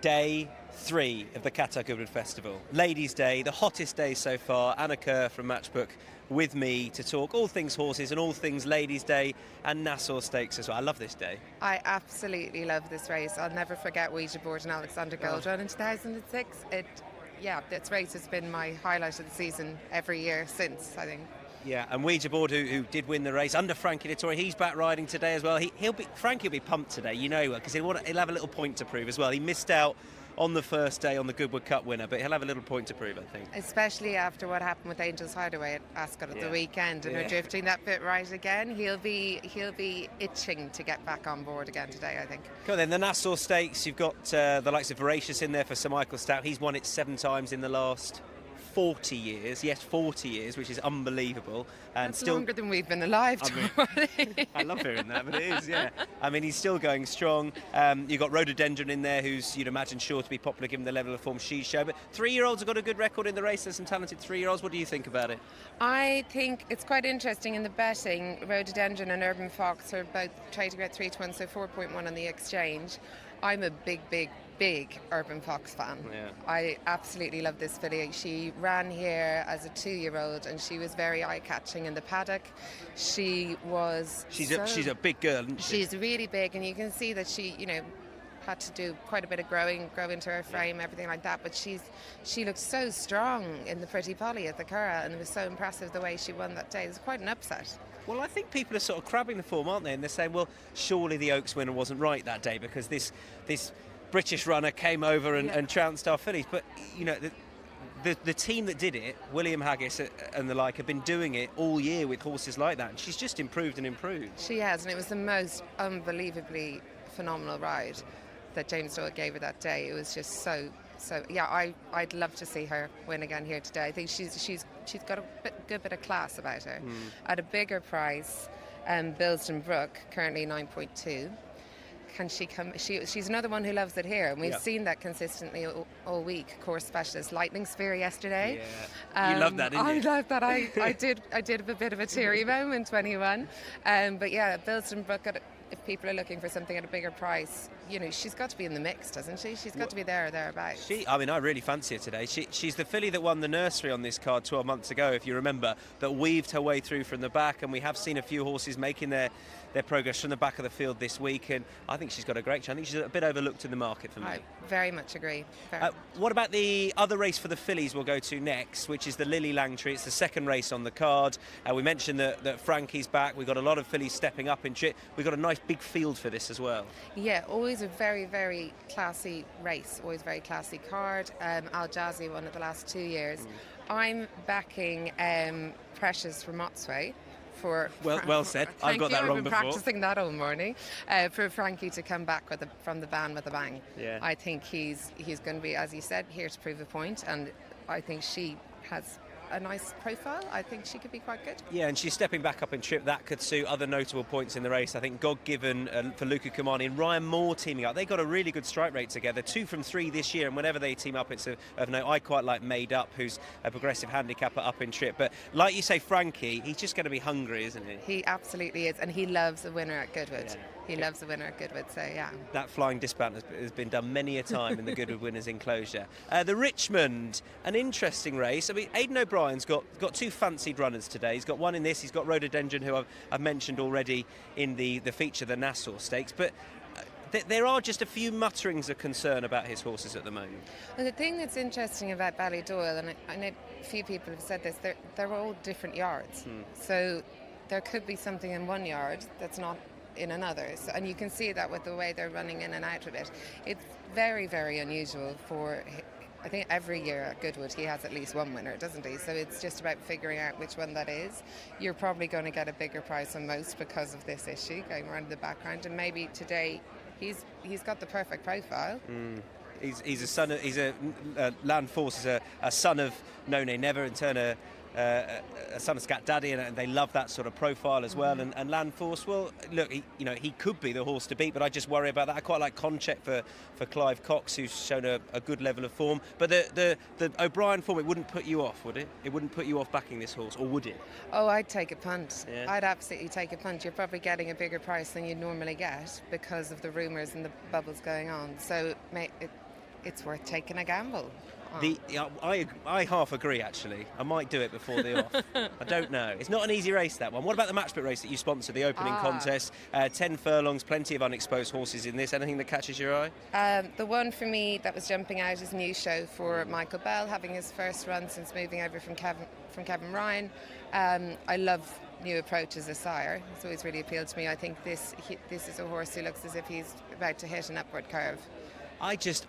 day 3 of the Qatar Goodwood Festival. Ladies' Day, the hottest day so far. Anna Kerr from Matchbook with me to talk all things horses and all things Ladies' Day and Nassau Stakes as well. I love this day. I absolutely love this race. I'll never forget Ouija Board and Alexander Goldrun in 2006. This race has been my highlight of the season every year since, I think. Yeah, and Ouija Board, who did win the race under Frankie Dettori, he's back riding today as well. Frankie will be pumped today, you know, because he'll have a little point to prove as well. He missed out on the first day on the Goodwood Cup winner, but he'll have a little point to prove, I think. Especially after what happened with Angel's Hideaway at Ascot at the weekend, and her drifting that bit right again. He'll be itching to get back on board again today, I think. Cool, then the Nassau Stakes, you've got the likes of Voracious in there for Sir Michael Stout. He's won it 7 times in the last 40 years, yes, 40 years, which is unbelievable. And that's still longer than we've been alive. I love hearing that, but it is, yeah. I mean, he's still going strong. You've got Rhododendron in there, who's, you'd imagine, sure to be popular given the level of form she's shown. But 3-year-olds have got a good record in the race. There's some talented 3-year-olds. What do you think about it? I think it's quite interesting in the betting. Rhododendron and Urban Fox are both trading at 3-1, so 4.1 on the exchange. I'm a big Urban Fox fan. Yeah. I absolutely love this filly. She ran here as a 2-year-old and she was very eye-catching in the paddock. She's a big girl, isn't she? She's really big, and you can see that she, had to do quite a bit of grow into her frame, everything like that, but she looked so strong in the Pretty Polly at the Kerr, and it was so impressive the way she won that day. It was quite an upset. Well, I think people are sort of crabbing the form, aren't they? And they're saying, well, surely the Oaks winner wasn't right that day because this British runner came over and trounced our fillies. But, the team that did it, William Haggis and the like, have been doing it all year with horses like that. And she's just improved and improved. She has, and it was the most unbelievably phenomenal ride that James Doyle gave her that day. It was just so I'd love to see her win again here today. I think she's got a good bit of class about her. At a bigger price, Bilston Brook, currently 9.2. Can she come? She's another one who loves it here, and we've seen that consistently all week. Course specialist Lightning Sphere yesterday. Yeah, you love that, didn't you? I love that. I did have a bit of a teary moment when he won. But yeah, Bilston Brook, if people are looking for something at a bigger price, she's got to be in the mix, doesn't she? She's got to be there or thereabouts. I really fancy her today. She's the filly that won the nursery on this card 12 months ago, if you remember, that weaved her way through from the back, and we have seen a few horses making their progress from the back of the field this week, and I think she's got a great chance. I think she's a bit overlooked in the market for me. I very much agree. What about the other race for the fillies we'll go to next, which is the Lillie Langtry? It's the second race on the card. We mentioned that Frankie's back. We've got a lot of fillies stepping up into it. We've got a nice big field for this as well. Yeah, always a very, very classy race, always very classy card. Al Jazzy won it the last 2 years. I'm backing Precious from Motsway. Well said. I've got that wrong before. I've been practicing that all morning. For Frankie to come back from the van with a bang. Yeah. I think he's going to be, as you said, here to prove a point, and I think she has a nice profile. I think she could be quite good. Yeah, and she's stepping back up in trip. That could suit other notable points in the race. I think God Given for Luca Kamani and Ryan Moore teaming up. They got a really good strike rate together, 2 from 3 this year, and whenever they team up, it's of note. I quite like Made Up, who's a progressive handicapper up in trip. But like you say, Frankie, he's just going to be hungry, isn't he? He absolutely is, and he loves a winner at Goodwood. Yeah. He loves the winner at Goodwood, so yeah. That flying dismount has been done many a time in the Goodwood Winners' enclosure. The Richmond, an interesting race. I mean, Aidan O'Brien's got 2 fancied runners today. He's got one in this. He's got Rhododendron, who I've mentioned already in the feature, the Nassau Stakes. But there are just a few mutterings of concern about his horses at the moment. And the thing that's interesting about Ballydoyle, and I know a few people have said this, they're all different yards. So there could be something in one yard that's not in another, and you can see that with the way they're running in and out of it. It's very, very unusual for, I think every year at Goodwood he has at least one winner, doesn't he? So it's just about figuring out which one that is. You're probably going to get a bigger price than most because of this issue going around in the background, and maybe today he's got the perfect profile. He's a son of, Land Force is a son of No Nay Never, and Turner a son of Scat Daddy, and they love that sort of profile as well. And Land Force, well, look, he could be the horse to beat, but I just worry about that. I quite like Concheck for Clive Cox, who's shown a good level of form. But the O'Brien form, it wouldn't put you off, would it? It wouldn't put you off backing this horse, or would it? Oh, I'd take a punt. Yeah. I'd absolutely take a punt. You're probably getting a bigger price than you'd normally get because of the rumours and the bubbles going on. So it's worth taking a gamble. I half agree, actually. I might do it before the off. I don't know. It's not an easy race, that one. What about the Matchbook race that you sponsor, the opening contest? 10 furlongs, plenty of unexposed horses in this. Anything that catches your eye? The one for me that was jumping out is New Show for Michael Bell, having his first run since moving over from Kevin Ryan. I love New Approach as a sire. It's always really appealed to me. I think this is a horse who looks as if he's about to hit an upward curve.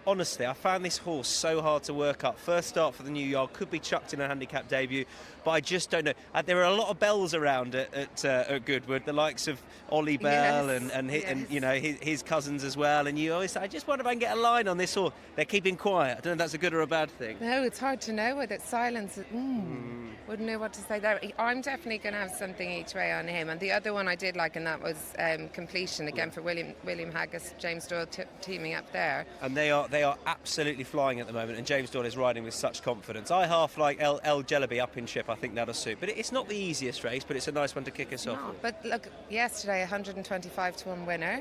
Honestly, I found this horse so hard to work up. First start for the new yard, could be chucked in a handicap debut, but I just don't know. There are a lot of bells around at Goodwood, the likes of Ollie Bell and his cousins as well. And you always say, I just wonder if I can get a line on this horse. They're keeping quiet. I don't know if that's a good or a bad thing. No, it's hard to know whether it's silence. Wouldn't know what to say there. I'm definitely going to have something each way on him. And the other one I did like, and that was Completion, again for William Haggas, James Doyle teaming up there. And they are absolutely flying at the moment, and James Doyle is riding with such confidence. I half like El Jelebi up in ship. I think that'll suit. But it's not the easiest race, but it's a nice one to kick us off with. But look, yesterday 125 to 1 winner,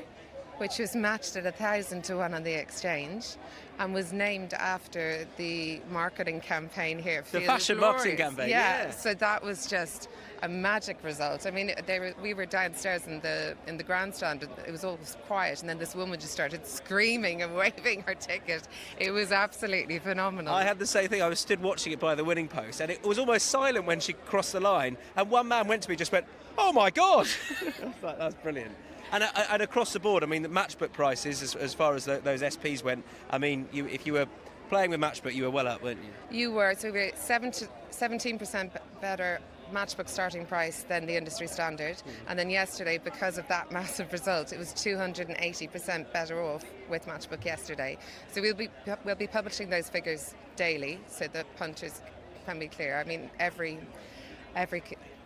which was matched at 1,000 to 1 on the exchange, and was named after the marketing campaign here. The fashion marketing campaign. Yeah. So that was just a magic result. I mean, we were downstairs in the grandstand, and it was all quiet, and then this woman just started screaming and waving her ticket. It was absolutely phenomenal. I had the same thing. I was stood watching it by the winning post, and it was almost silent when she crossed the line, and one man went to me, just went, "Oh my God!" That's brilliant. And across the board, I mean, the Matchbook prices, as far as those SPs went, I mean, if you were playing with Matchbook, you were well up, weren't you? You were. So we were 17% better Matchbook starting price than the industry standard. And then yesterday, because of that massive result, it was 280% better off with Matchbook yesterday. So we'll be publishing those figures daily, so that punters can be clear. I mean, every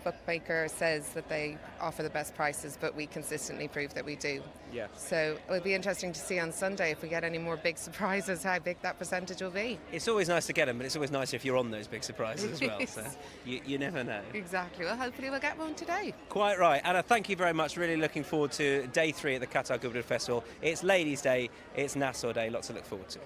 bookmaker says that they offer the best prices, but we consistently prove that we do. Yeah. So it'll be interesting to see on Sunday if we get any more big surprises, how big that percentage will be. It's always nice to get them, but it's always nicer if you're on those big surprises as well. So you never know. Exactly. Well, hopefully we'll get one today. Quite right. Anna, thank you very much. Really looking forward to day 3 at the Qatar Goodwood Festival. It's Ladies' Day, it's Nassau Day. Lots to look forward to.